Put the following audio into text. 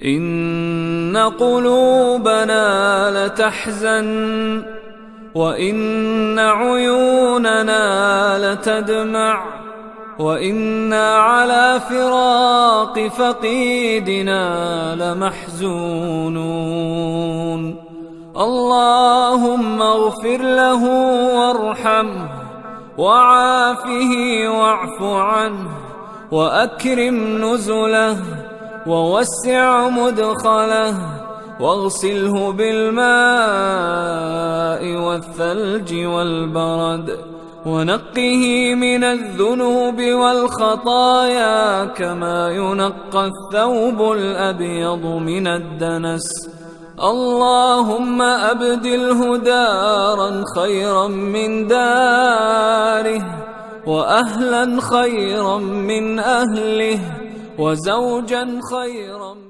إن قلوبنا لتحزن وإن عيوننا لتدمع وإنا على فراق فقيدنا لمحزونون. اللهم اغفر له وارحمه وعافه واعف عنه وأكرم نزله ووسع مدخله واغسله بالماء والثلج والبرد ونقه من الذنوب والخطايا كما ينقى الثوب الأبيض من الدنس. اللهم أبدله دارا خيرا من داره وأهلا خيرا من أهله وزوجا خيرا